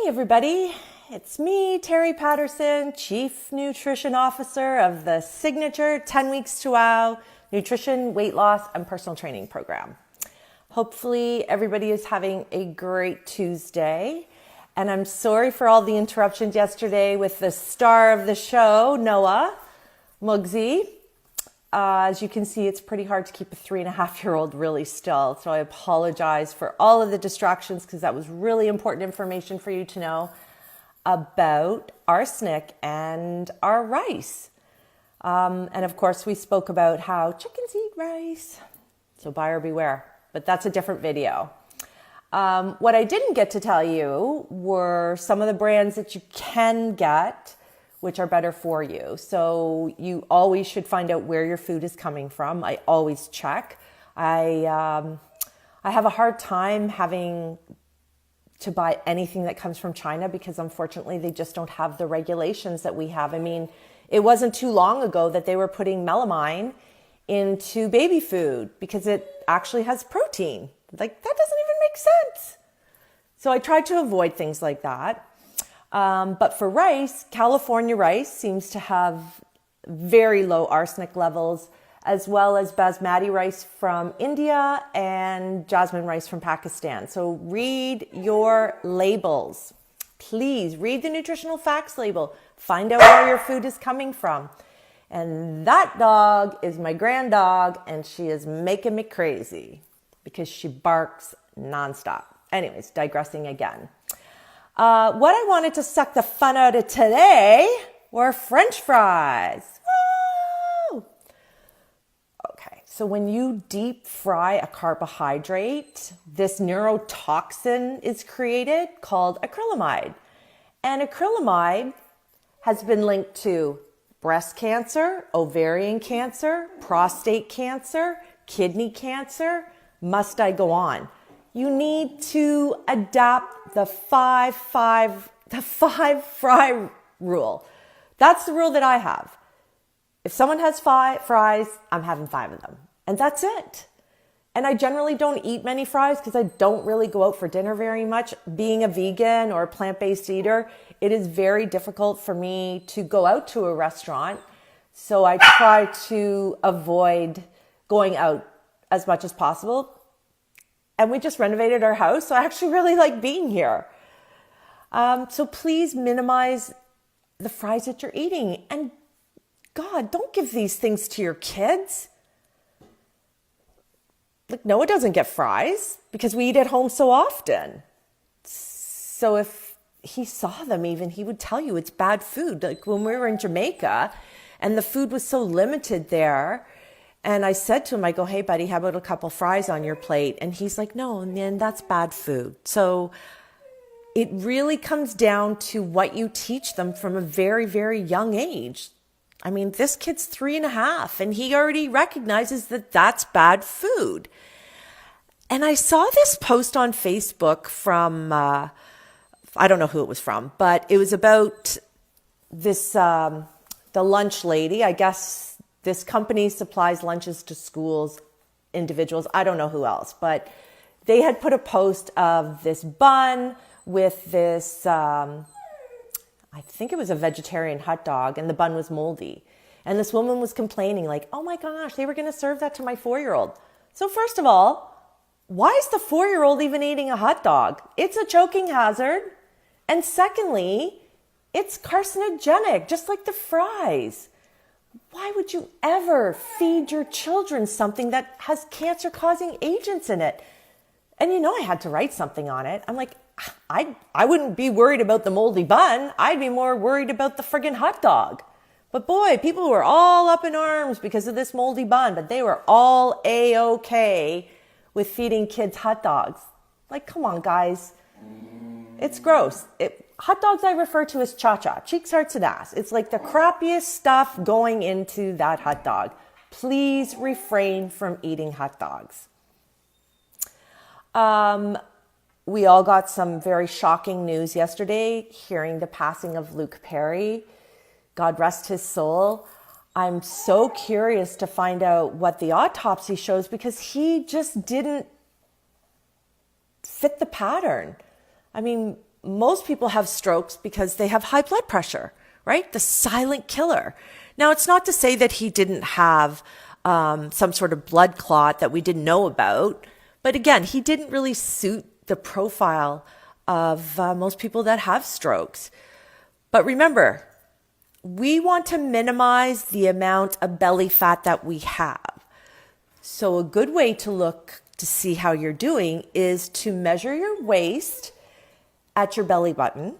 Hey everybody, it's me, Terry Patterson, Chief Nutrition Officer of the signature 10 Weeks to Wow Nutrition, Weight Loss, and Personal Training Program. Hopefully everybody is having a great Tuesday. And I'm sorry for all the interruptions yesterday with the star of the show, Noah Muggsy. As you can see, it's pretty hard to keep a 3.5-year-old really still. So I apologize for all of the distractions because that was really important information for you to know about arsenic and our rice. And of course, we spoke about how chickens eat rice. So buyer beware, but that's a different video. What I didn't get to tell you were some of the brands that you can get which are better for you. So you always should find out where your food is coming from. I always check. I have a hard time having to buy anything that comes from China because unfortunately they just don't have the regulations that we have. I mean, it wasn't too long ago that they were putting melamine into baby food because it actually has protein. Like, that doesn't even make sense. So I try to avoid things like that. But for rice, California rice seems to have very low arsenic levels, as well as basmati rice from India and jasmine rice from Pakistan. So read your labels. Please read the nutritional facts label. Find out where your food is coming from. And that dog is my grand dog, and she is making me crazy because she barks nonstop. Anyways, digressing again. What I wanted to suck the fun out of today were French fries. Woo! Okay, so when you deep fry a carbohydrate, this neurotoxin is created called acrylamide. And acrylamide has been linked to breast cancer, ovarian cancer, prostate cancer, kidney cancer. Must I go on? You need to adapt the five fry rule. That's the rule that I have. If someone has 5 fries, I'm having 5 of them. And that's it. And I generally don't eat many fries because I don't really go out for dinner very much. Being a vegan or a plant-based eater, it is very difficult for me to go out to a restaurant. So I try to avoid going out as much as possible. And we just renovated our house, so I actually really like being here. So please minimize the fries that you're eating. And God, don't give these things to your kids. Like, Noah doesn't get fries because we eat at home so often. So if he saw them even, he would tell you it's bad food. Like when we were in Jamaica and the food was so limited there, and I said to him, I go, hey, buddy, how about a couple fries on your plate? And he's like, no, man, that's bad food. So it really comes down to what you teach them from a very, very young age. I mean, this kid's 3.5, and he already recognizes that that's bad food. And I saw this post on Facebook from, I don't know who it was from, but it was about this, the lunch lady, I guess. This company supplies lunches to schools, individuals, I don't know who else, but they had put a post of this bun with this, I think it was a vegetarian hot dog, and the bun was moldy. And this woman was complaining like, oh my gosh, they were going to serve that to my 4-year-old. So first of all, why is the 4-year-old even eating a hot dog? It's a choking hazard. And secondly, it's carcinogenic, just like the fries. Why would you ever feed your children something that has cancer-causing agents in it? And you know, I had to write something on it. I'm like, I wouldn't be worried about the moldy bun. I'd be more worried about the friggin' hot dog. But boy, people were all up in arms because of this moldy bun, but they were all A-okay with feeding kids hot dogs. Like, come on, guys. It's gross. Hot dogs I refer to as cha-cha, cheeks, hearts, and ass. It's like the crappiest stuff going into that hot dog. Please refrain from eating hot dogs. We all got some very shocking news yesterday, hearing the passing of Luke Perry. God rest his soul. I'm so curious to find out what the autopsy shows because he just didn't fit the pattern. I mean, most people have strokes because they have high blood pressure, right? The silent killer. Now, it's not to say that he didn't have some sort of blood clot that we didn't know about. But again, he didn't really suit the profile of most people that have strokes. But remember, we want to minimize the amount of belly fat that we have. So a good way to look to see how you're doing is to measure your waist at your belly button.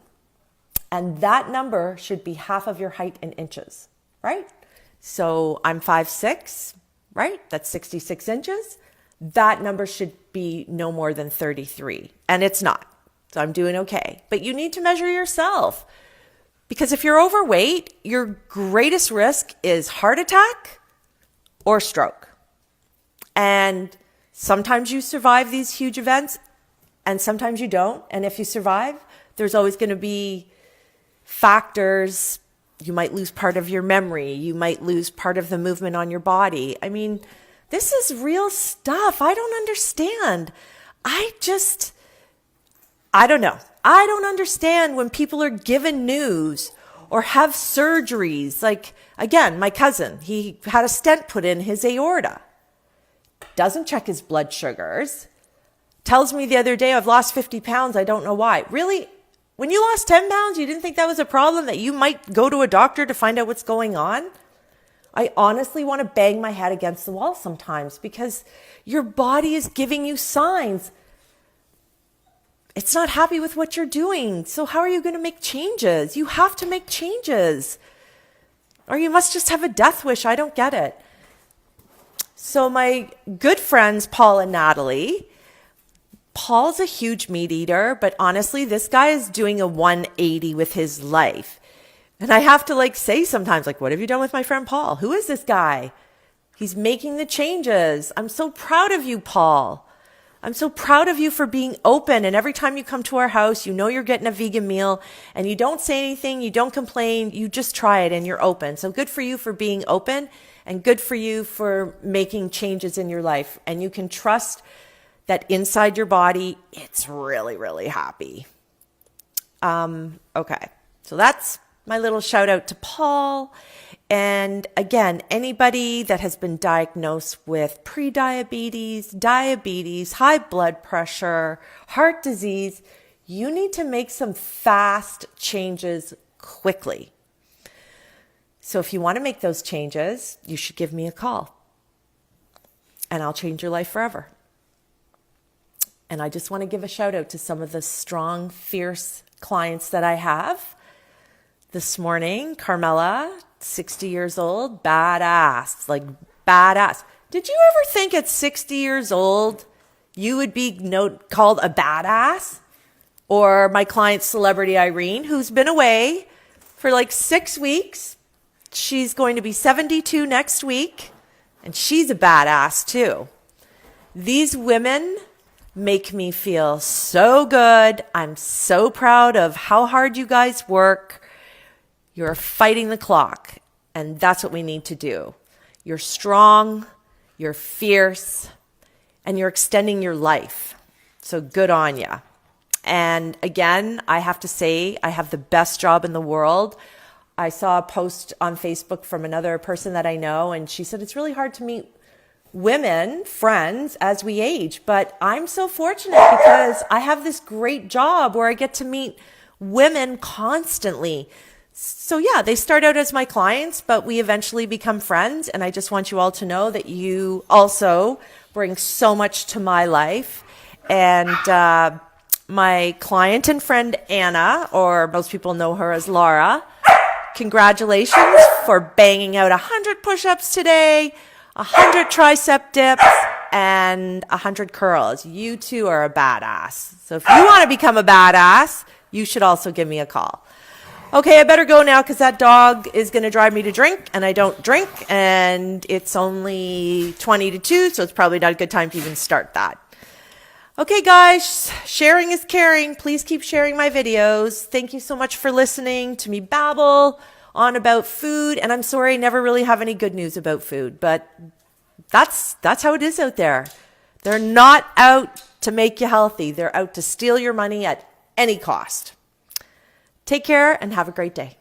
And that number should be half of your height in inches, right? So I'm 5'6", right? That's 66 inches. That number should be no more than 33. And it's not. So I'm doing okay. But you need to measure yourself. Because if you're overweight, your greatest risk is heart attack or stroke. And sometimes you survive these huge events and sometimes you don't. And if you survive, there's always going to be factors. You might lose part of your memory. You might lose part of the movement on your body. I mean, this is real stuff. I don't understand. I don't know. I don't understand when people are given news or have surgeries. Like, again, my cousin, he had a stent put in his aorta. Doesn't check his blood sugars. Tells me the other day, I've lost 50 pounds. I don't know why. Really? When you lost 10 pounds, you didn't think that was a problem, that you might go to a doctor to find out what's going on? I honestly want to bang my head against the wall sometimes because your body is giving you signs. It's not happy with what you're doing. So how are you going to make changes? You have to make changes. Or you must just have a death wish. I don't get it. So my good friends, Paul and Natalie, Paul's a huge meat eater, but honestly, this guy is doing a 180 with his life. And I have to say sometimes, what have you done with my friend Paul? Who is this guy? He's making the changes. I'm so proud of you, Paul. I'm so proud of you for being open. And every time you come to our house, you know you're getting a vegan meal and you don't say anything, you don't complain, you just try it and you're open. So good for you for being open and good for you for making changes in your life. And you can trust that inside your body, it's really, really happy. Okay, so that's my little shout out to Paul. And again, anybody that has been diagnosed with prediabetes, diabetes, high blood pressure, heart disease, you need to make some fast changes quickly. So if you want to make those changes, you should give me a call and I'll change your life forever. And I just want to give a shout out to some of the strong, fierce clients that I have. This morning, Carmela, 60 years old, badass, badass. Did you ever think at 60 years old you would be called a badass? Or my client, Celebrity Irene, who's been away for 6 weeks. She's going to be 72 next week, and she's a badass too. These women make me feel so good. I'm so proud of how hard you guys work. You're fighting the clock, and that's what we need to do. You're strong, you're fierce, and you're extending your life. So good on ya. And again, I have to say, I have the best job in the world. I saw a post on Facebook from another person that I know, and she said it's really hard to meet women, friends, as we age. But I'm so fortunate because I have this great job where I get to meet women constantly. So yeah, they start out as my clients, but we eventually become friends. And I just want you all to know that you also bring so much to my life. And my client and friend, Anna, or most people know her as Laura, congratulations for banging out 100 push-ups today, 100 tricep dips, and 100 curls. You too are a badass. So if you want to become a badass, you should also give me a call. Okay, I better go now because that dog is going to drive me to drink, and I don't drink, and it's only 20 to 2, so it's probably not a good time to even start that. Okay, guys, sharing is caring. Please keep sharing my videos. Thank you so much for listening to me babble on about food, and I'm sorry I never really have any good news about food, but that's how it is out there. They're not out to make you healthy. They're out to steal your money at any cost. Take care and have a great day.